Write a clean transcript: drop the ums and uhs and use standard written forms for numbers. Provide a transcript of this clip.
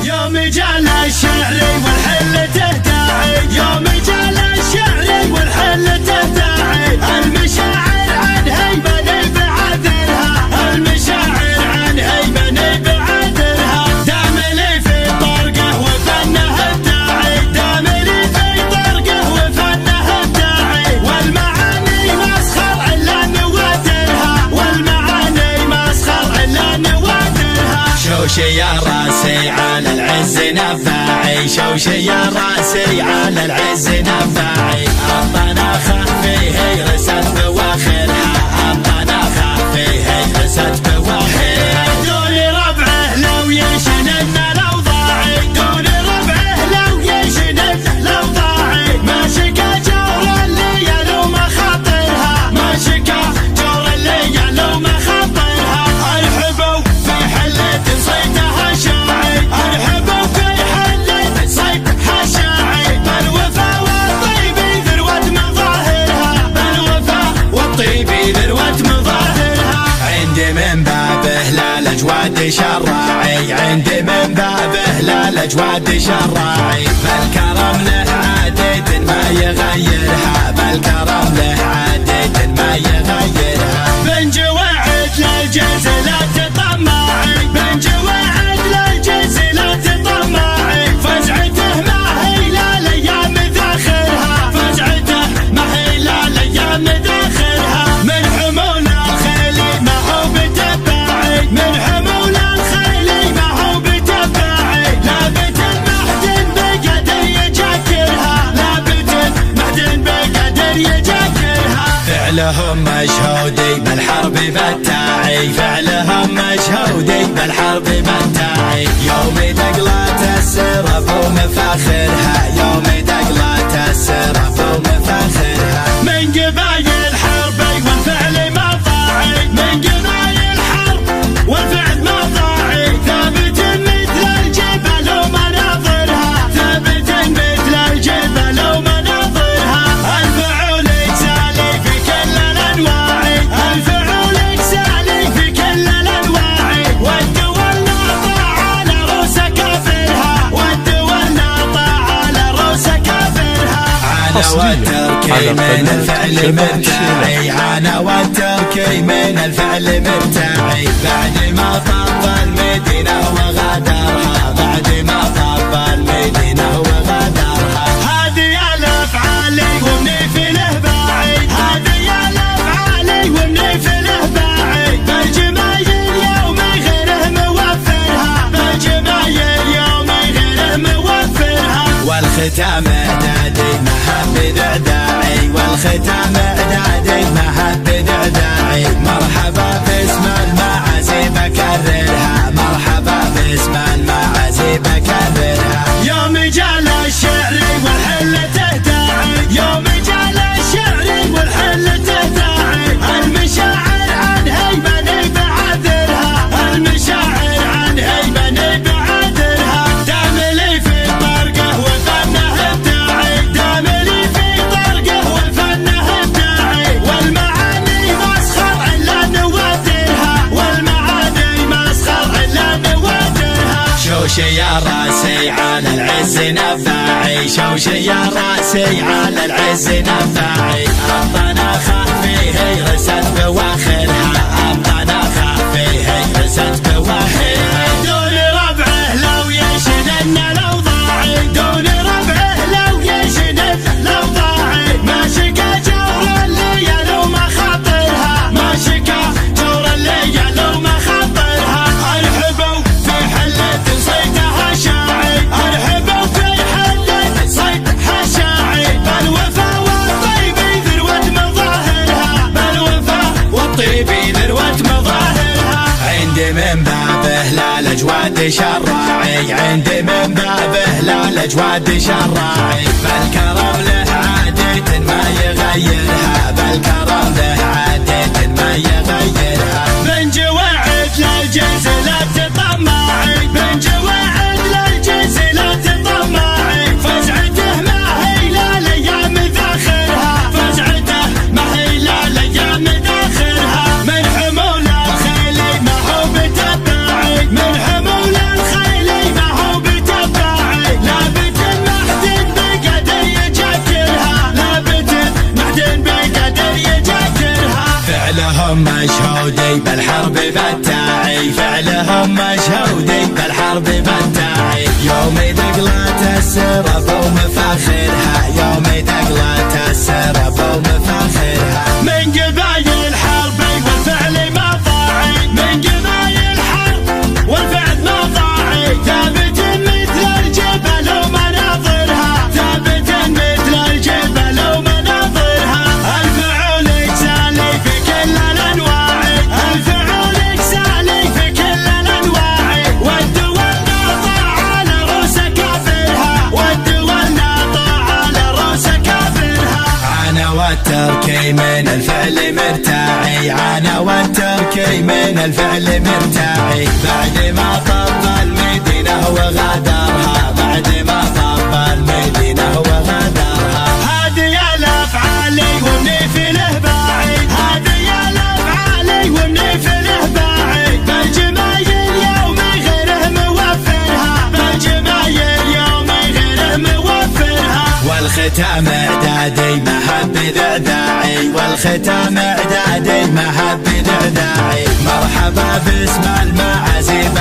يوم جال الشعر والحل تهداعي، يوم جال الشعر والحل تهداعي، المشاعر عن هيمن بعذرها، المشاعر عن هيمن بعذرها، دام لي في طرقه وفنه الداعي، دام لي في طرقه وفنه الداعي، والمعاني مسخر الا نوادرها، والمعاني مسخر الا نوادرها. شوشي يا راسي على العز نفاعي، شوشي يا راسي على العز نفاعي، الطناخة فيه رست بواخرها، الطناخة فيه رست بواخرها، دون ربعه لو يشنن الاوضاعي، دون ربعه لو يشنن الاوضاعي، ما شكا جور الليل ومخاطرها، ما شكا جور الليل ومخاطرها، ارحبوا في حلة صيتها شاعي، ارحبوا في حلة صيتها شاعي، بالوفا والطيب ذروة مظاهرها، بالوفا والطيب ذروة مظاهرها، عندي من بابه لا الاجواد شراعي، عندي من بابه لا الاجواد شراعي، بالكرم له عادة ما يغيرها، بالكرم له عادة ما يغيرها، بن جواعد للجز لا تطمعي، بن جواعد للجز لا تطمعي، فزعته ما هي لا الايام ذاخرها، فزعته ما هي لا الايام ذاخرها، من حمول الخيل ما هو بتباعي، من حمول الخيل ما هو بتباعي، لابد المحدن بقدر يجكرها، لابد المحدن بقدر يجكرها، فعلهم مشهودي بالحرب بتاعي، فعلهم مشهودي بالحرب بتاعي، يوم دقلات السرف ومفاخرها، يوم دقلات السرف ومفاخرها، من قبايل حربي والفعل مضاعي، من قبايل حرب والفعل مضاعي، ثابت مثل الجبل ومناظرها، ثابت مثل الجبل ومناظرها، الفعول يسالي في كل الانواع، الفعول يسالي في كل الانواع، والدول ناطع على رؤوس كافرها، والدول ناطع على رؤوس كافرها، انا والتركي من الفعل مرتاعي، انا والتركي من الفعل مرتاعي، بعد ما طاب المدينة وغادرها، بعد ما طاب المدينة وغادرها، هذه الافعالي ومني في الهباعي، هذه الافعالي ومني في الهباعي، بالجمايل يومي غيره موفرها، بالجمايل يومي غيره موفرها، والختام اعدادي ما هب دعداعي، والختام اعدادي ما هب دعداعي، مرحبا باسم المعازي بكررها، مرحبا باسم المعازي بكررها، يوم جال الشعر والحل تهداعي، يوم جال الشعر والحل تهداعي، المشاعر عن هيمن بعذرها، المشاعر عن هيمن بعذرها، دام لي في طرقه وفنه الداعي، دام لي في طرقه وفنه الداعي، والمعاني مسخر الا نوادرها، والمعاني مسخر الا نوادرها، شوشي يا راسي على العز نفاعي، شوشي يا راسي على العز نفاعي، الطناخة فيه رست بواخرها، الطناخة فيه رست بواخرها، دون ربعه لو يشنن الاوضاعي، دون ربعه لو يشنن الاوضاعي، ما شكا جور الليل ومخاطرها، ما شكا جور الليل ومخاطرها، ارحبوا في حلة صيتها شاعي، ارحبوا في حلة صيتها شاعي، بالوفا والطيب ذروة مظاهرها، بالوفا والطيب ذروة مظاهرها، عندي من بابه لا الاجواد شراعي، عندي من بابه لا الاجواد شراعي، بالكرم له عادة ما يغيرها، بالكرم له عادة ما يغيرها، بن جواعد للجز لا تطمعي، بن جواعد للجز لا تطمعي، فزعته ما هي لا الايام ذاخرها، فزعته ما هي لا الايام ذاخرها، من حمول الخيل ما هو بتباعي، من حمول الخيل ما هو بتباعي، فعلهم مشهودي بالحرب بالتاعي، فعلهم مشهودي بالحرب بالتاعي. يوم دقلة السرب ومفاخرها، يوم دقلة السرب ومفاخرها. من قبايل حربي والفعل ما ضاعي، من قبايل حرب والفعل ما ضاعي. ثابت مثل الجبل ومناظرها، ثابت مثل الجبل ومناظرها. الفعول يكسالي في كل الانواع، الفعول يكسالي في كل الانواع. والدول ناطع على رؤوس كافرها، والدول ناطع على رؤوس كافرها. انا والتركي من الفعل مرتاعي، انا والتركي من الفعل مرتاعي. بعد ما طب المدينة وغادرها، بعد ما طب المدينة وغادرها. هذه الافعال ومني في الهباعي، هذه الافعال ومني في الهباعي. بالجمايل يومي غيره موفرها، بالجمايل يومي غيره موفرها. والختام اعدادي ما هب ذعذاعي، والختام اعدادي ما هب ذعذاعي. مرحبا باسم المعازيب